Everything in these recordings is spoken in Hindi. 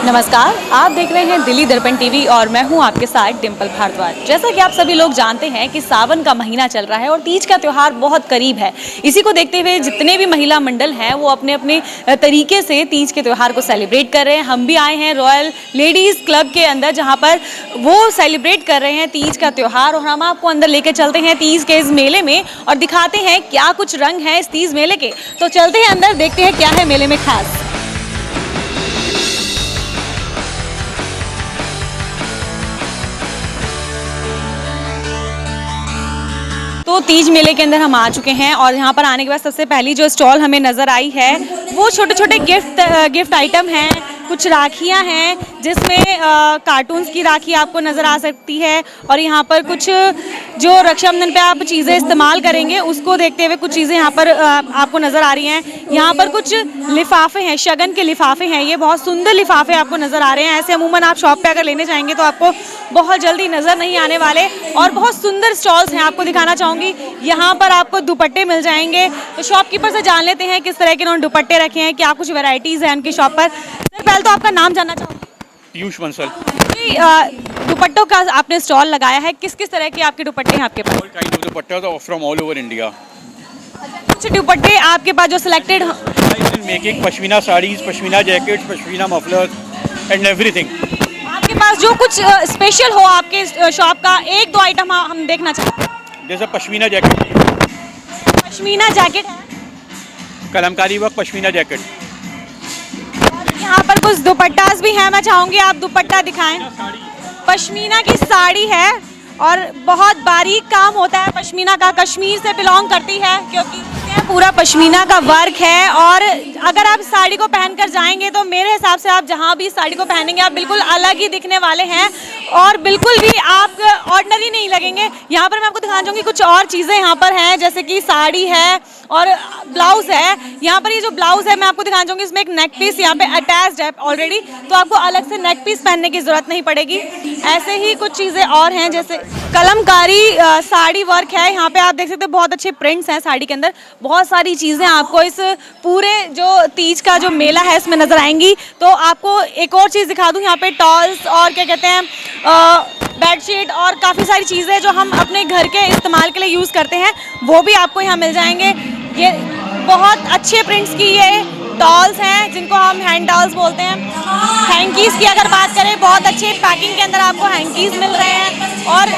नमस्कार, आप देख रहे हैं दिल्ली दर्पण टीवी और मैं हूं आपके साथ डिम्पल भारद्वाज। जैसा कि आप सभी लोग जानते हैं कि सावन का महीना चल रहा है और तीज का त्यौहार बहुत करीब है। इसी को देखते हुए जितने भी महिला मंडल हैं वो अपने अपने तरीके से तीज के त्यौहार को सेलिब्रेट कर रहे हैं। हम भी आए हैं रॉयल लेडीज़ क्लब के अंदर जहाँ पर वो सेलिब्रेट कर रहे हैं तीज का त्यौहार और हम आपको अंदर लेकर चलते हैं तीज के इस मेले में और दिखाते हैं क्या कुछ रंग है इस तीज मेले के। तो चलते हैं अंदर, देखते हैं क्या है मेले में खास। तो तीज मेले के अंदर हम आ चुके हैं और यहाँ पर आने के बाद सबसे पहली जो स्टॉल हमें नज़र आई है वो छोटे छोटे गिफ्ट आइटम हैं। कुछ राखियाँ हैं जिसमें कार्टून्स की राखी आपको नज़र आ सकती है और यहाँ पर कुछ जो रक्षाबंधन पे आप चीज़ें इस्तेमाल करेंगे उसको देखते हुए कुछ चीज़ें यहाँ पर आपको नज़र आ रही हैं। यहाँ पर कुछ लिफाफे हैं, शगन के लिफाफे हैं, ये बहुत सुंदर लिफाफे आपको नज़र आ रहे हैं। ऐसे अमूमन आप शॉप पे अगर लेने जाएंगे तो आपको बहुत जल्दी नज़र नहीं आने वाले और बहुत सुंदर स्टॉल्स हैं। आपको दिखाना चाहूँगी यहाँ पर आपको दुपट्टे मिल जाएंगे। तो शॉपकीपर से जान लेते हैं किस तरह के उन्होंने दुपट्टे रखे हैं, क्या कुछ वेराइटीज़ हैं उनकी शॉप पर। सर पहले तो आपका नाम जानना चाहूँगी। पीयूष बंसल। दुपट्टों का आपने स्टॉल लगाया है, किस किस तरह के आपके दुपट्टे हैं आपके पास? All kind of dupatta from all over India. कुछ दुपट्टे आपके पास जो selected making pashmina saris, pashmina jackets, pashmina mufflers and everything. आपके पास जो कुछ स्पेशल हो आपके शॉप का, एक दो आइटम हम देखना चाहते हैं। जैसे पश्मीना जैकेट, पश्मीना जैकेट है, कलमकारी वर्क पश्मीना जैकेट। यहाँ पर कुछ दुपट्टास भी हैं, मैं चाहूँगी आप दुपट्टा दिखाएं। पश्मीना की साड़ी है और बहुत बारीक काम होता है पश्मीना का, कश्मीर से बिलोंग करती है क्योंकि पूरा पश्मीना का वर्क है। और अगर आप साड़ी को पहनकर जाएंगे तो मेरे हिसाब से आप जहाँ भी साड़ी को पहनेंगे आप बिल्कुल अलग ही दिखने वाले हैं और बिल्कुल भी आप ऑर्डिनरी नहीं लगेंगे। यहाँ पर मैं आपको दिखाना चाहूँगी कुछ और चीज़ें यहाँ पर हैं, जैसे कि साड़ी है और ब्लाउज़ है। यहाँ पर ये जो ब्लाउज़ है मैं आपको दिखाना चाहूँगी, इसमें एक नेक पीस यहाँ पे अटैच्ड है ऑलरेडी, तो आपको अलग से नेक पीस पहनने की ज़रूरत नहीं पड़ेगी। ऐसे ही कुछ चीज़ें और हैं, जैसे कलमकारी साड़ी वर्क है। यहाँ पे आप देख सकते हैं बहुत अच्छे प्रिंट्स हैं साड़ी के अंदर। बहुत सारी चीज़ें आपको इस पूरे जो तीज का जो मेला है इसमें नज़र आएंगी। तो आपको एक और चीज़ दिखा दूँ, यहाँ पे टॉल्स और क्या कहते हैं बेडशीट और काफ़ी सारी चीज़ें जो हम अपने घर के इस्तेमाल के लिए यूज़ करते हैं वो भी आपको यहाँ मिल जाएंगे। ये बहुत अच्छे प्रिंट्स की ये टॉल्स हैं जिनको हम हैंड टॉल्स बोलते हैं। हैंकीज़ की अगर बात करें, बहुत अच्छे पैकिंग के अंदर आपको हैंकीज़ मिल रहे हैं और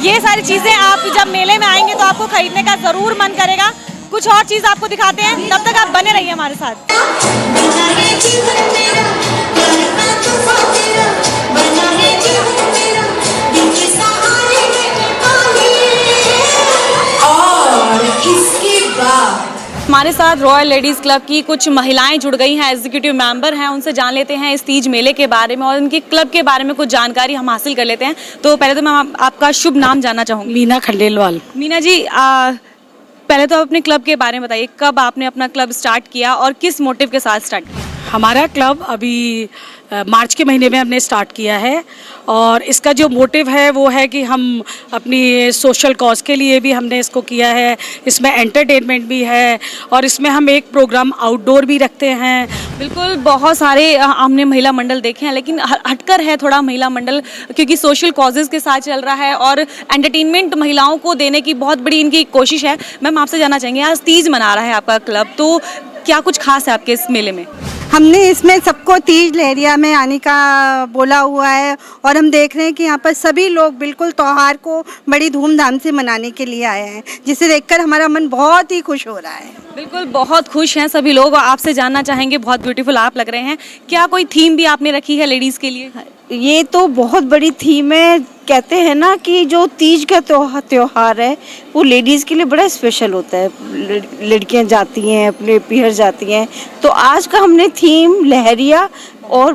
ये सारी चीज़ें आप जब मेले में आएंगे तो आपको खरीदने का ज़रूर मन करेगा। कुछ और चीज़ आपको दिखाते हैं, तब तक आप बने रहिए हमारे साथ। हमारे साथ रॉयल लेडीज़ क्लब की कुछ महिलाएं जुड़ गई हैं, एग्जीक्यूटिव मेंबर हैं, उनसे जान लेते हैं इस तीज मेले के बारे में और उनकी क्लब के बारे में कुछ जानकारी हम हासिल कर लेते हैं। तो पहले तो मैं आपका शुभ नाम जानना चाहूँगी। मीना खंडेलवाल। मीना जी, पहले तो अपने क्लब के बारे में बताइए, कब आपने अपना क्लब स्टार्ट किया और किस मोटिव के साथ स्टार्ट किया? हमारा क्लब अभी मार्च के महीने में हमने स्टार्ट किया है और इसका जो मोटिव है वो है कि हम अपनी सोशल कॉज के लिए भी हमने इसको किया है। इसमें एंटरटेनमेंट भी है और इसमें हम एक प्रोग्राम आउटडोर भी रखते हैं। बिल्कुल, बहुत सारे हमने महिला मंडल देखे हैं लेकिन हटकर है थोड़ा महिला मंडल, क्योंकि सोशल कॉजेज़ के साथ चल रहा है और एंटरटेनमेंट महिलाओं को देने की बहुत बड़ी इनकी कोशिश है। मैम आपसे जानना चाहेंगे, आज तीज मना रहा है आपका क्लब, तो क्या कुछ खास है आपके इस मेले में? हमने इसमें सबको तीज लहरिया में आने का बोला हुआ है और हम देख रहे हैं कि यहाँ पर सभी लोग बिल्कुल त्यौहार को बड़ी धूमधाम से मनाने के लिए आए हैं, जिसे देखकर हमारा मन बहुत ही खुश हो रहा है। बिल्कुल, बहुत खुश हैं सभी लोग। आपसे जानना चाहेंगे, बहुत ब्यूटीफुल आप लग रहे हैं, क्या कोई थीम भी आपने रखी है लेडीज़ के लिए? ये तो बहुत बड़ी थीम है। कहते हैं ना कि जो तीज का त्योहार है वो लेडीज़ के लिए बड़ा स्पेशल होता है। लड़कियां जाती हैं, अपने पीहर जाती हैं, तो आज का हमने थीम लहरिया और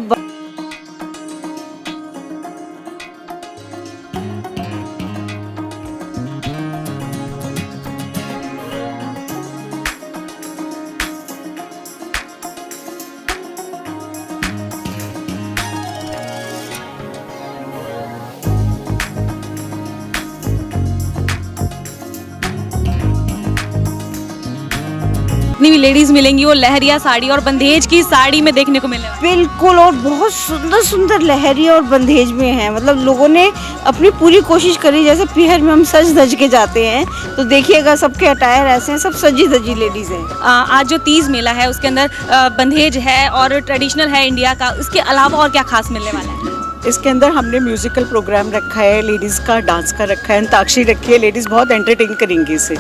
जितनी भी लेडीज मिलेंगी वो लहरिया साड़ी और बंदेज की साड़ी में देखने को मिलने वाली बिल्कुल, और बहुत सुंदर सुंदर लहरिया और बंदेज में हैं। मतलब लोगों ने अपनी पूरी कोशिश करी, जैसे पीहर में हम सज धज के जाते हैं तो देखिएगा सबके अटायर ऐसे हैं, सब सजी धजी लेडीज हैं। आज जो तीज मेला है उसके अंदर बंदेज है और ट्रेडिशनल है इंडिया का, उसके अलावा और क्या खास मिलने वाला है? इसके अंदर हमने म्यूजिकल प्रोग्राम रखा है, लेडीज़ का डांस का रखा है, अंताक्षरी रखी है। लेडीज़ बहुत एंटरटेन करेंगी इसे।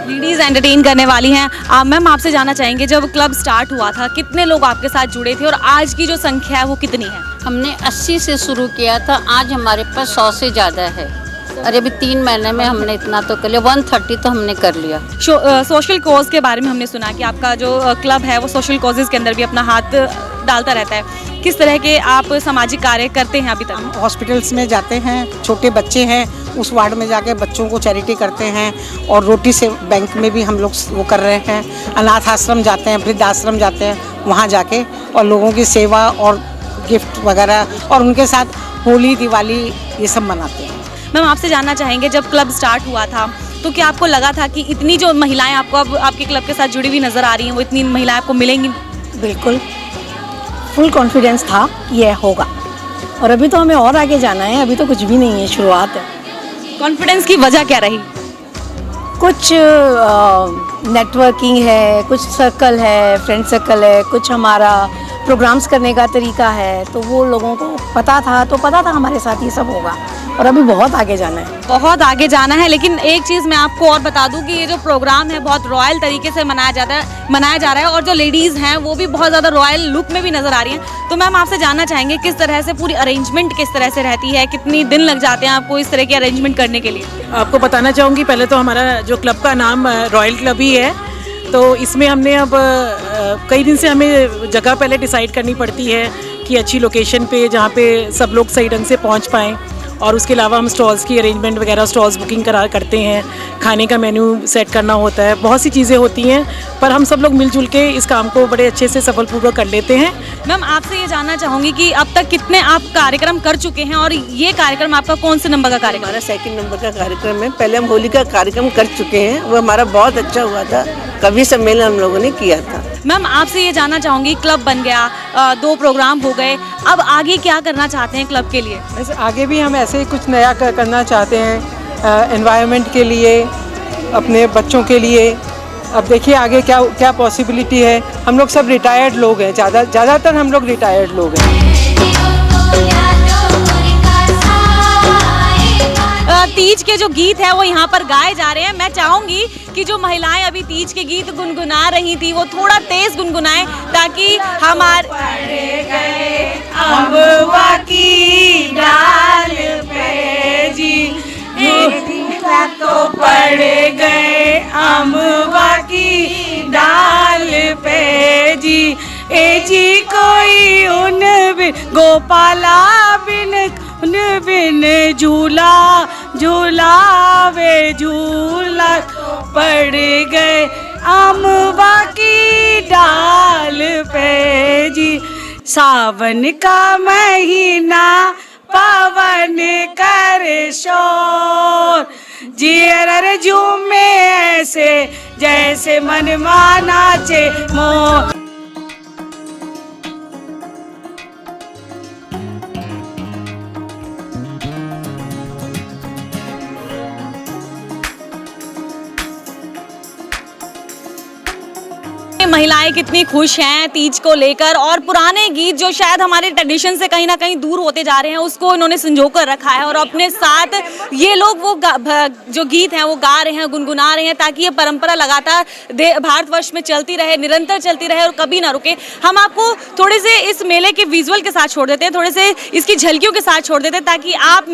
लेडीज एंटरटेन करने वाली हैं। मैम आपसे जानना चाहेंगे, जब क्लब स्टार्ट हुआ था कितने लोग आपके साथ जुड़े थे और आज की जो संख्या है वो कितनी है? हमने 80 से शुरू किया था, आज हमारे पास 100 से ज़्यादा है। अरे अभी 3 महीने में हमने इतना तो कर लिया, 130 तो हमने कर लिया। सोशल कॉज के बारे में हमने सुना कि आपका जो क्लब है वो सोशल कॉजेज़ के अंदर भी अपना हाथ डालता रहता है। किस तरह के आप सामाजिक कार्य करते हैं अभी तक? हॉस्पिटल्स में जाते हैं, छोटे बच्चे हैं उस वार्ड में जाके बच्चों को चैरिटी करते हैं, और रोटी से बैंक में भी हम लोग वो कर रहे हैं। अनाथ आश्रम जाते हैं, वृद्धाश्रम जाते हैं, वहाँ जाके और लोगों की सेवा और गिफ्ट वगैरह, और उनके साथ होली दिवाली ये सब मनाते हैं। मैम आपसे जानना चाहेंगे, जब क्लब स्टार्ट हुआ था तो क्या आपको लगा था कि इतनी जो महिलाएं आपको अब आपके क्लब के साथ जुड़ी हुई नज़र आ रही हैं वो इतनी महिलाएं आपको मिलेंगी? बिल्कुल, फुल कॉन्फिडेंस था ये होगा, और अभी तो हमें और आगे जाना है, अभी तो कुछ भी नहीं है, शुरुआत है। कॉन्फिडेंस की वजह क्या रही? कुछ नेटवर्किंग है, कुछ सर्कल है, फ्रेंड सर्कल है, कुछ हमारा प्रोग्राम्स करने का तरीका है, तो वो लोगों को पता था हमारे साथ ये सब होगा, और अभी बहुत आगे जाना है। बहुत आगे जाना है, लेकिन एक चीज़ मैं आपको और बता दूं कि ये जो प्रोग्राम है बहुत रॉयल तरीके से मनाया जा रहा है, और जो लेडीज़ हैं वो भी बहुत ज़्यादा रॉयल लुक में भी नज़र आ रही हैं। तो मैम आपसे जानना चाहेंगे, किस तरह से पूरी अरेंजमेंट किस तरह से रहती है, कितनी दिन लग जाते हैं आपको इस तरह की अरेंजमेंट करने के लिए? आपको बताना चाहूँगी, पहले तो हमारा जो क्लब का नाम रॉयल क्लब ही है, तो इसमें हमने अब कई दिन से हमें जगह पहले डिसाइड करनी पड़ती है कि अच्छी लोकेशन पे जहाँ पे सब लोग सही ढंग से पहुँच पाएँ, और उसके अलावा हम स्टॉल्स की अरेंजमेंट वगैरह, स्टॉल्स बुकिंग करते हैं, खाने का मेन्यू सेट करना होता है, बहुत सी चीज़ें होती हैं, पर हम सब लोग मिलजुल के इस काम को बड़े अच्छे से सफलपूर्वक कर लेते हैं। मैम आपसे ये जानना चाहूँगी कि अब तक कितने आप कार्यक्रम कर चुके हैं, और ये कार्यक्रम आपका कौन से नंबर का कार्यक्रम? हमारा 2nd नंबर का कार्यक्रम है। पहले हम होली का कार्यक्रम कर चुके हैं, वो हमारा बहुत अच्छा हुआ था, कवि सम्मेलन हम लोगों ने किया था। मैम आपसे ये जानना चाहूँगी, क्लब बन गया, 2 प्रोग्राम हो गए, अब आगे क्या करना चाहते हैं क्लब के लिए? वैसे आगे भी हम ऐसे ही कुछ नया करना चाहते हैं, एनवायरनमेंट के लिए, अपने बच्चों के लिए। अब देखिए आगे क्या क्या पॉसिबिलिटी है। हम लोग सब रिटायर्ड लोग हैं, ज़्यादातर हम लोग रिटायर्ड लोग हैं। तीज के जो गीत है वो यहाँ पर गाए जा रहे हैं। मैं चाहूँगी कि जो महिलाएं अभी तीज के गीत गुनगुना रही थी वो थोड़ा तेज गुनगुनाएं, ताकि हमारे अम्बवा की डाल पे जी तो पड़ गए अम्बवा की डाल पे जी, ए जी कोई उन बिन गोपाला बिन उन बिन झूला झूलावे झूला पड़ गए अम्बवा की डाल पे जी। सावन का महीना पवन कर शोर, जियर झूमे ऐसे जैसे मन माना चे मोर। महिलाएं कितनी खुश हैं तीज को लेकर, और पुराने गीत जो शायद हमारे ट्रेडिशन से कहीं ना कहीं दूर होते जा रहे हैं उसको इन्होंने संजो कर रखा है, और अपने साथ ये लोग वो जो गीत हैं वो गा रहे हैं, गुनगुना रहे हैं, ताकि ये परंपरा लगातार भारतवर्ष में चलती रहे, निरंतर चलती रहे और कभी ना रुके। हम आपको थोड़े से इस मेले के विजुअल के साथ छोड़ देते हैं, थोड़े से इसकी झलकियों के साथ छोड़ देते हैं, ताकि आप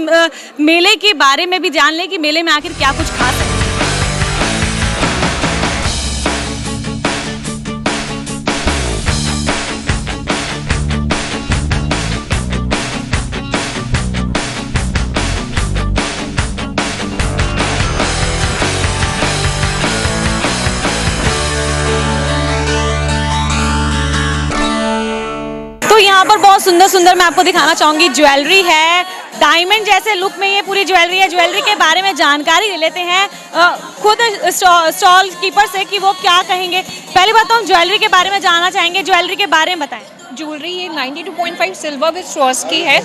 मेले के बारे में भी जान लें कि मेले में आखिर क्या कुछ खास है। यहाँ पर बहुत सुंदर सुंदर मैं आपको दिखाना चाहूँगी ज्वेलरी है, डायमंड जैसे लुक में ये पूरी ज्वेलरी है। ज्वेलरी के बारे में जानकारी ले लेते हैं खुद स्टॉल कीपर से कि वो क्या कहेंगे। पहली बात तो हम ज्वेलरी के बारे में जानना चाहेंगे, ज्वेलरी के बारे में बताएं। ज्वेलरी ये 92.5 सिल्वर विद स्ट्रॉस की है,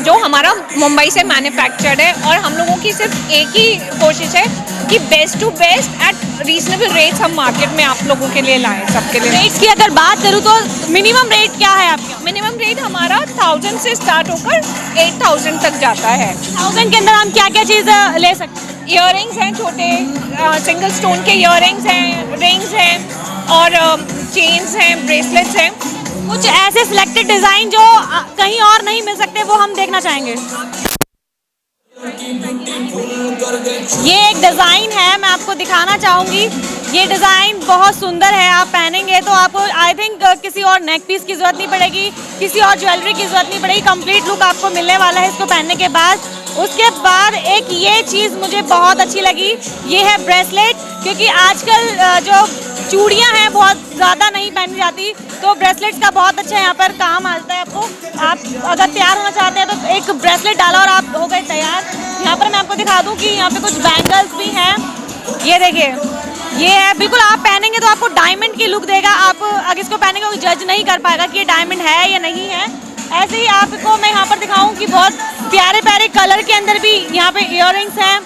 जो हमारा मुंबई से मैन्युफैक्चर्ड है, और हम लोगों की सिर्फ एक ही कोशिश है कि best to best at reasonable rates हम मार्केट में आप लोगों के लिए लाएं, सबके लिए। रेट्स की अगर बात करूँ तो मिनिमम रेट क्या है आपका? मिनिमम रेट हमारा 1000 से स्टार्ट होकर 8000 तक जाता है। 1000 के अंदर हम क्या क्या चीज़ ले सकते हैं? ईयररिंग्स हैं, छोटे सिंगल स्टोन के ईयररिंग्स हैं, रिंग्स हैं, और चेन्स हैं, ब्रेसलेट्स हैं। कुछ ऐसे सिलेक्टेड डिजाइन जो कहीं और नहीं मिल सकते वो हम देखना चाहेंगे। ये एक डिजाइन है, मैं आपको दिखाना चाहूंगी। ये डिजाइन बहुत सुंदर है, आप पहनेंगे तो आपको आई थिंक किसी और नेक पीस की जरूरत नहीं पड़ेगी, किसी और ज्वेलरी की जरूरत नहीं पड़ेगी। कंप्लीट लुक आपको मिलने वाला है इसको पहनने के बाद। उसके बाद एक ये चीज़ मुझे बहुत अच्छी लगी, ये है ब्रेसलेट, क्योंकि आजकल जो चूड़ियां हैं बहुत ज़्यादा नहीं पहनी जाती, तो ब्रेसलेट्स का बहुत अच्छा यहाँ पर काम आता है आपको। आप अगर तैयार होना चाहते हैं तो एक ब्रेसलेट डाला और आप हो गए तैयार। यहाँ पर मैं आपको दिखा दूँ कि यहाँ पे कुछ बैंगल्स भी हैं, ये देखिए, ये है बिल्कुल आप पहनेंगे तो आपको डायमंड की लुक देगा। आप अगर इसको पहनेंगे कोई जज नहीं कर पाएगा कि ये डायमंड है या नहीं है। ऐसे ही आपको मैं यहाँ पर दिखाऊँ कि बहुत प्यारे प्यारे कलर के अंदर भी यहाँ पे इयररिंग्स हैं।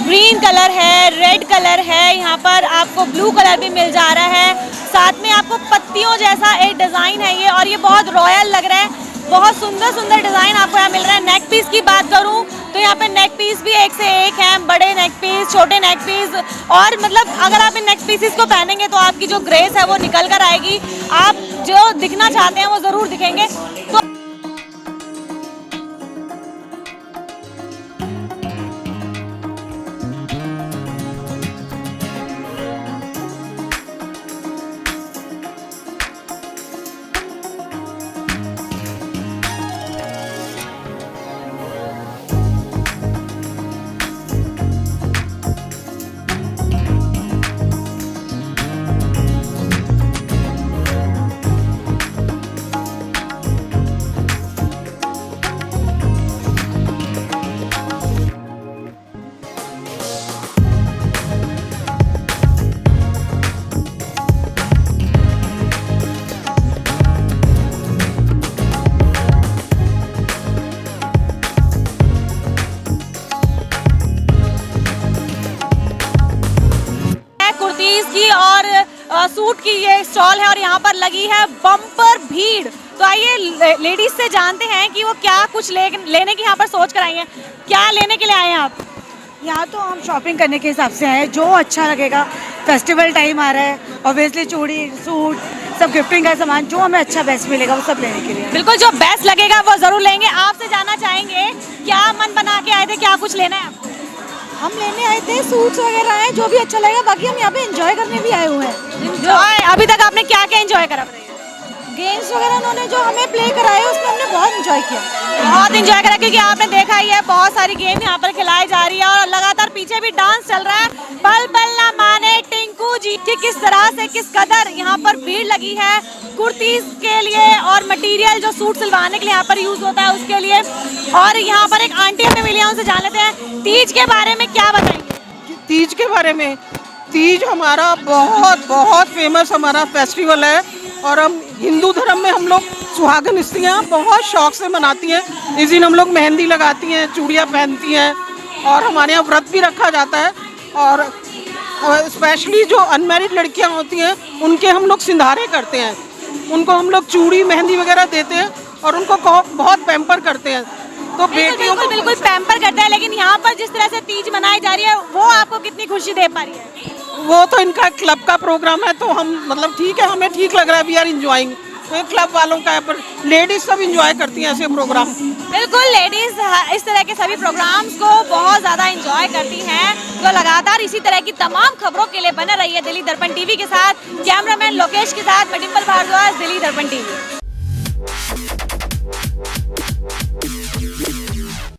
ग्रीन कलर है, रेड कलर है, यहाँ पर आपको ब्लू कलर भी मिल जा रहा है। साथ में आपको पत्तियों जैसा एक डिज़ाइन है ये, और ये बहुत रॉयल लग रहा है। बहुत सुंदर सुंदर डिज़ाइन आपको यहाँ मिल रहा है। नेक पीस की बात करूँ तो यहाँ पे नेक पीस भी एक से एक हैं, बड़े नेक पीस, छोटे नेक पीस, और मतलब अगर आप इन नेक पीसेस को पहनेंगे तो आपकी जो ग्रेस है वो निकल कर आएगी। आप जो दिखना चाहते हैं वो ज़रूर दिखेंगे। तो सूट की ये स्टॉल है और यहाँ पर लगी है बम्पर भीड़। तो आइए लेडीज से जानते हैं कि वो क्या कुछ लेने की यहाँ पर सोच कर आई हैं। क्या लेने के लिए आए हैं आप? यहाँ तो हम शॉपिंग करने के हिसाब से आए, जो अच्छा लगेगा। फेस्टिवल टाइम आ रहा है, ऑब्वियसली चूड़ी, सूट, सब गिफ्टिंग का सामान जो हमें अच्छा बेस्ट मिलेगा वो सब लेने के लिए। बिल्कुल, जो बेस्ट लगेगा वो जरूर लेंगे। आपसे जानना चाहेंगे क्या मन बना के आए थे, क्या कुछ लेना है आपको? हम लेने आए थे सूट्स वगैरह हैं, जो भी अच्छा लगेगा। बाकी हम यहाँ पे एंजॉय करने भी आए हुए हैं। एंजॉय अभी तक आपने क्या क्या एंजॉय करा? गेम्स वगैरह उन्होंने जो हमें प्ले कराए उसमें हमने बहुत एंजॉय किया। बहुत एंजॉय करा, क्योंकि आपने देखा ही है बहुत सारी गेम यहाँ पर खिलाई जा रही है और लगातार पीछे भी डांस चल रहा है। पल पल ना माने टिंकू जी कि किस तरह से किस कदर यहाँ पर भीड़ लगी है कुर्तीज के लिए और मटेरियल जो सूट सिलवाने के लिए यहाँ पर यूज होता है उसके लिए। और यहाँ पर एक आंटी हमें मिली है, उनसे जान लेते हैं तीज के बारे में क्या बताएंगे। तीज के बारे में, तीज हमारा बहुत बहुत फेमस हमारा फेस्टिवल है, और हम हिंदू धर्म में हम लोग सुहागन स्त्रियाँ बहुत शौक से मनाती हैं। इस दिन हम लोग मेहंदी लगाती हैं, चूड़ियाँ पहनती हैं, और हमारे यहाँ व्रत भी रखा जाता है। और स्पेशली जो अनमैरिड लड़कियाँ होती हैं उनके हम लोग सिंधारे करते हैं, उनको हम लोग चूड़ी मेहंदी वगैरह देते हैं और उनको बहुत पैम्पर करते हैं। तो बेटियों को बिल्कुल पैम्पर करते हैं। लेकिन यहाँ पर जिस तरह से तीज मनाई जा रही है वो आपको कितनी खुशी दे पा रही है? वो तो इनका क्लब का प्रोग्राम है, तो हम मतलब ठीक है, हमें ठीक लग रहा है, वी आर इंजॉइंग। तो क्लब वालों का है, पर लेडीज सब इंजॉय करती हैं ऐसे प्रोग्राम। बिल्कुल, लेडीज इस तरह के सभी प्रोग्राम्स को बहुत ज़्यादा इंजॉय करती हैं। तो लगातार इसी तरह की तमाम खबरों के लिए बने रहिए दिल्ली दर्पण टीवी के साथ। कैमरामैन लोकेश के साथ मैं डिम्पल भारद्वाज, दिल्ली दर्पण टीवी।